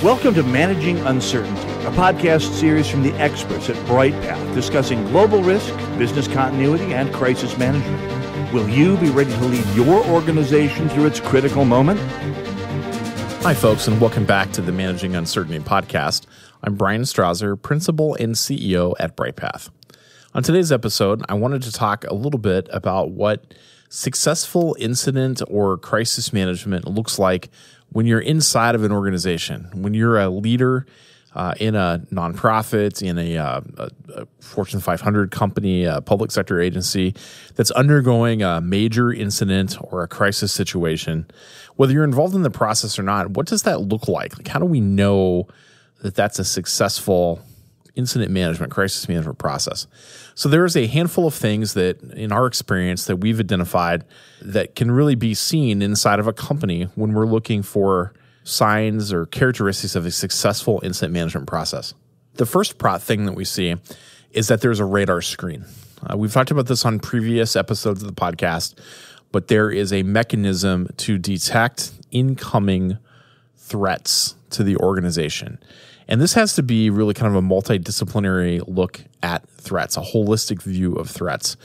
Welcome to Managing Uncertainty, a podcast series from the experts at Bryghtpath discussing global risk, business continuity, and crisis management. Will you be ready to lead your organization through its critical moment? Hi, folks, and welcome back to the Managing Uncertainty podcast. I'm Bryan Strawser, Principal and CEO at Bryghtpath. On today's episode, I wanted to talk a little bit about what successful incident or crisis management looks like when you're inside of an organization, when you're a leader in a nonprofit, in a Fortune 500 company, a public sector agency that's undergoing a major incident or a crisis situation. Whether you're involved in the process or not, what does that look like? Like, how do we know that that's a successful incident management, crisis management process? So there's a handful of things that, in our experience, that we've identified that can really be seen inside of a company when we're looking for signs or characteristics of a successful incident management process. The first thing that we see is that there's a radar screen. We've talked about this on previous episodes of the podcast, but there is a mechanism to detect incoming threats to the organization. And this has to be really kind of a multidisciplinary look at threats, a holistic view of threats.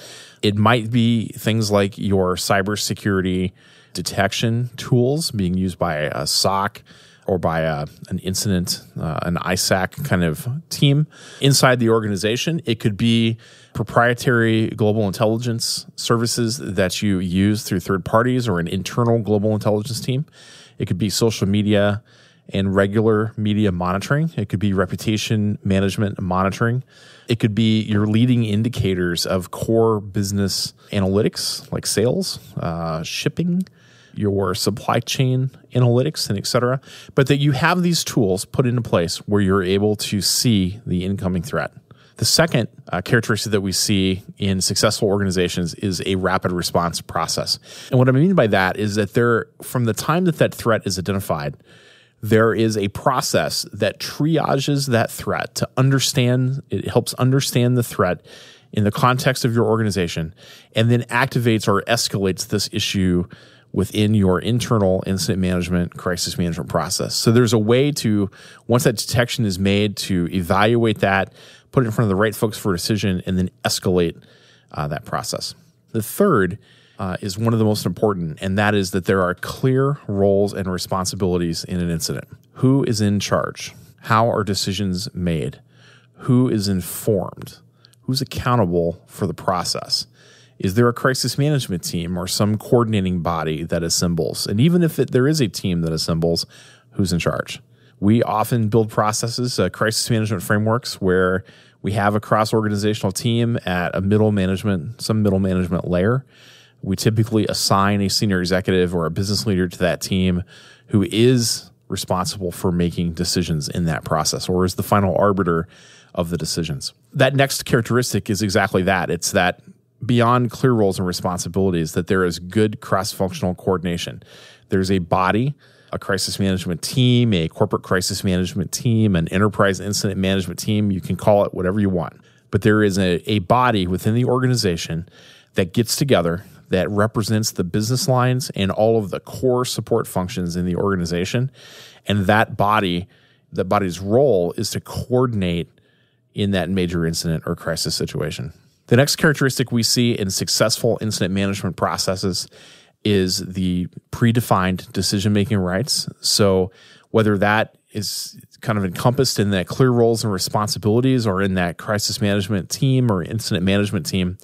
It might be things like your cybersecurity detection tools being used by a SOC or by an incident, an ISAC kind of team inside the organization. It could be proprietary global intelligence services that you use through third parties or an internal global intelligence team. It could be social media and regular media monitoring. It could be reputation management monitoring. It could be your leading indicators of core business analytics like sales, shipping, your supply chain analytics, and et cetera. But that you have these tools put into place where you're able to see the incoming threat. The second characteristic that we see in successful organizations is a rapid response process. And what I mean by that is that from the time that threat is identified, there is a process that triages that threat to understand, it helps understand the threat in the context of your organization, and then activates or escalates this issue within your internal incident management, crisis management process. So there's a way to, once that detection is made, to evaluate that, put it in front of the right folks for a decision, and then escalate that process. The third is one of the most important, and that is that there are clear roles and responsibilities in an incident. Who is in charge? How are decisions made? Who is informed? Who's accountable for the process? Is there a crisis management team or some coordinating body that assembles? And even if there is a team that assembles, who's in charge? We often build processes, crisis management frameworks, where we have a cross-organizational team at some middle management layer. We typically assign a senior executive or a business leader to that team who is responsible for making decisions in that process or is the final arbiter of the decisions. That next characteristic is exactly that. It's that beyond clear roles and responsibilities, that there is good cross-functional coordination. There's a body, a crisis management team, a corporate crisis management team, an enterprise incident management team. You can call it whatever you want. But there is a body within the organization that gets together, that represents the business lines and all of the core support functions in the organization. And that body's role is to coordinate in that major incident or crisis situation. The next characteristic we see in successful incident management processes is the predefined decision-making rights. So whether that is kind of encompassed in that clear roles and responsibilities or in that crisis management team or incident management team,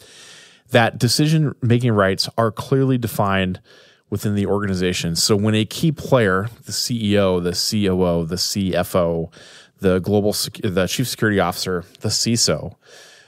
that decision-making rights are clearly defined within the organization. So when a key player, the CEO, the COO, the CFO, the chief security officer, the CISO,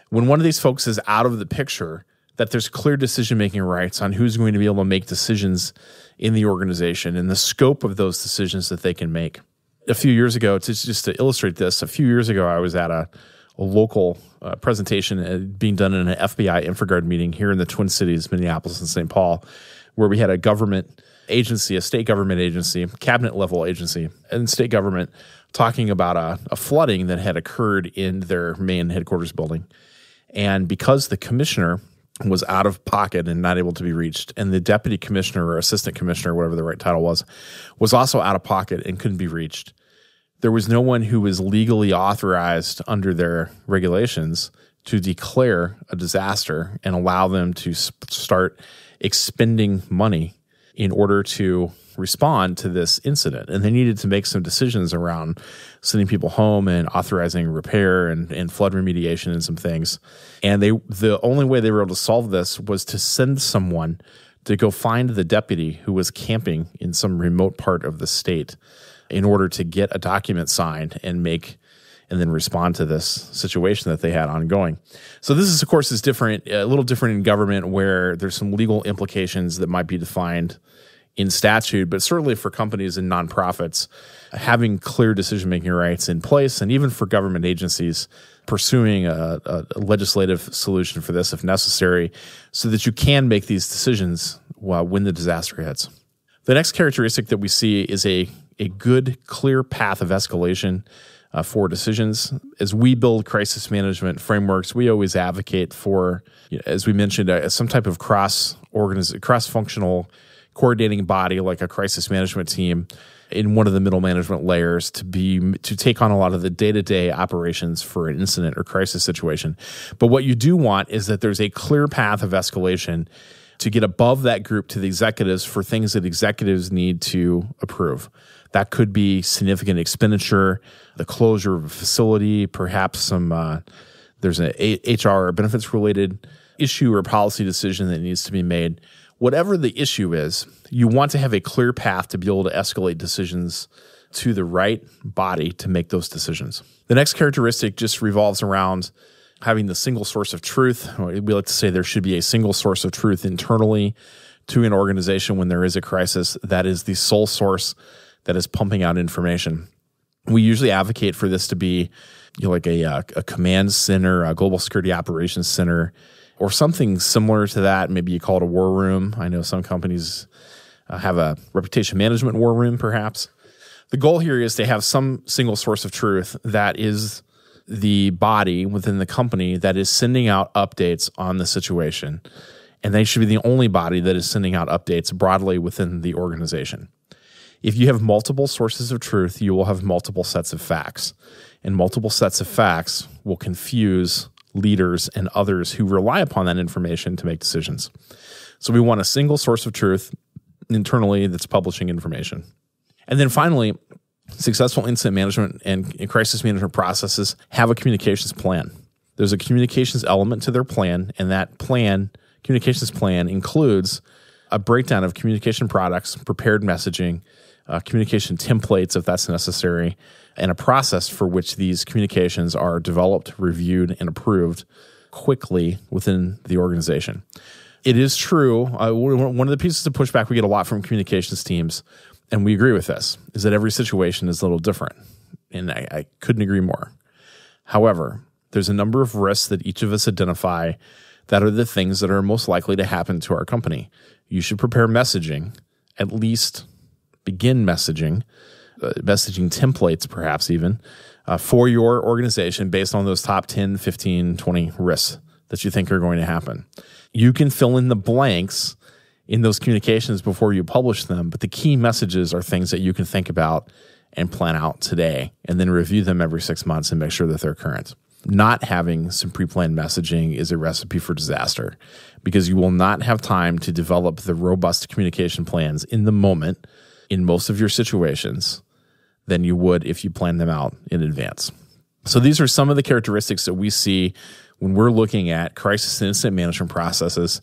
when one of these folks is out of the picture, that there's clear decision-making rights on who's going to be able to make decisions in the organization and the scope of those decisions that they can make. A few years ago, just to illustrate this, I was at a local presentation being done in an FBI InfraGard meeting here in the Twin Cities, Minneapolis and St. Paul, where we had a government agency, a state government agency, cabinet level agency, and state government talking about a flooding that had occurred in their main headquarters building. And because the commissioner was out of pocket and not able to be reached, and the deputy commissioner or assistant commissioner, whatever the right title was also out of pocket and couldn't be reached, there was no one who was legally authorized under their regulations to declare a disaster and allow them to start expending money in order to respond to this incident. And they needed to make some decisions around sending people home and authorizing repair and flood remediation and some things. And the only way they were able to solve this was to send someone to go find the deputy who was camping in some remote part of the state in order to get a document signed and then respond to this situation that they had ongoing. So this is, of course, a little different in government, where there's some legal implications that might be defined in statute, but certainly for companies and nonprofits, having clear decision-making rights in place, and even for government agencies pursuing a legislative solution for this if necessary, so that you can make these decisions when the disaster hits. The next characteristic that we see is a good, clear path of escalation for decisions. As we build crisis management frameworks, we always advocate for, as we mentioned, some type of cross-functional coordinating body, like a crisis management team in one of the middle management layers, to take on a lot of the day-to-day operations for an incident or crisis situation. But what you do want is that there's a clear path of escalation to get above that group to the executives for things that executives need to approve. That could be significant expenditure, the closure of a facility, perhaps there's an HR or benefits-related issue or policy decision that needs to be made. Whatever the issue is, you want to have a clear path to be able to escalate decisions to the right body to make those decisions. The next characteristic just revolves around having the single source of truth. We like to say there should be a single source of truth internally to an organization when there is a crisis. That is the sole source that is pumping out information. We usually advocate for this to be like a command center, a global security operations center, or something similar to that. Maybe you call it a war room. I know some companies have a reputation management war room, perhaps. The goal here is to have some single source of truth that is the body within the company that is sending out updates on the situation. And they should be the only body that is sending out updates broadly within the organization. If you have multiple sources of truth, you will have multiple sets of facts. And multiple sets of facts will confuse leaders and others who rely upon that information to make decisions. So we want a single source of truth internally that's publishing information. And then finally, successful incident management and crisis management processes have a communications plan. There's a communications element to their plan, and that communications plan includes a breakdown of communication products, prepared messaging, communication templates if that's necessary, and a process for which these communications are developed, reviewed, and approved quickly within the organization. It is true, one of the pieces of pushback we get a lot from communications teams, and we agree with this, is that every situation is a little different, and I couldn't agree more. However, there's a number of risks that each of us identify that are the things that are most likely to happen to our company. You should prepare messaging, at least begin messaging templates perhaps even, for your organization based on those top 10, 15, 20 risks that you think are going to happen. You can fill in the blanks in those communications before you publish them, but the key messages are things that you can think about and plan out today, and then review them every 6 months and make sure that they're current. Not having some pre-planned messaging is a recipe for disaster, because you will not have time to develop the robust communication plans in the moment in most of your situations than you would if you plan them out in advance. So these are some of the characteristics that we see when we're looking at crisis and incident management processes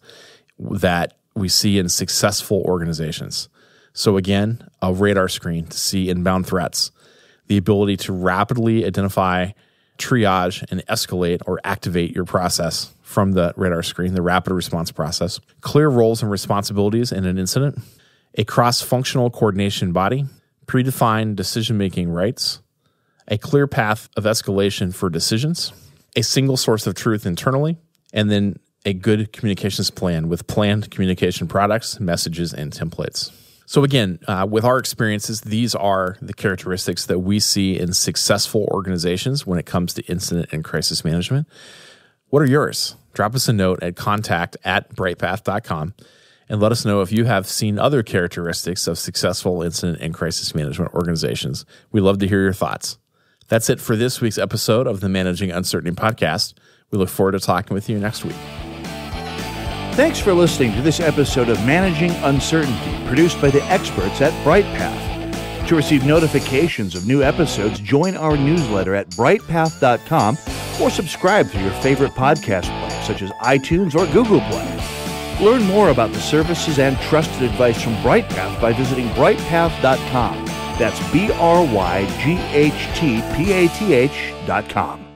that we see in successful organizations. So again, a radar screen to see inbound threats, the ability to rapidly identify, triage, and escalate or activate your process from the radar screen, the rapid response process, clear roles and responsibilities in an incident, a cross-functional coordination body, predefined decision-making rights, a clear path of escalation for decisions, a single source of truth internally, and then a good communications plan with planned communication products, messages, and templates. So again, with our experiences, these are the characteristics that we see in successful organizations when it comes to incident and crisis management. What are yours? Drop us a note at contact@bryghtpath.com and let us know if you have seen other characteristics of successful incident and crisis management organizations. We love to hear your thoughts. That's it for this week's episode of the Managing Uncertainty podcast. We look forward to talking with you next week. Thanks for listening to this episode of Managing Uncertainty, produced by the experts at Bryghtpath. To receive notifications of new episodes, join our newsletter at bryghtpath.com or subscribe through your favorite podcast player, such as iTunes or Google Play. Learn more about the services and trusted advice from Bryghtpath by visiting bryghtpath.com. That's BRYGHTPATH.com.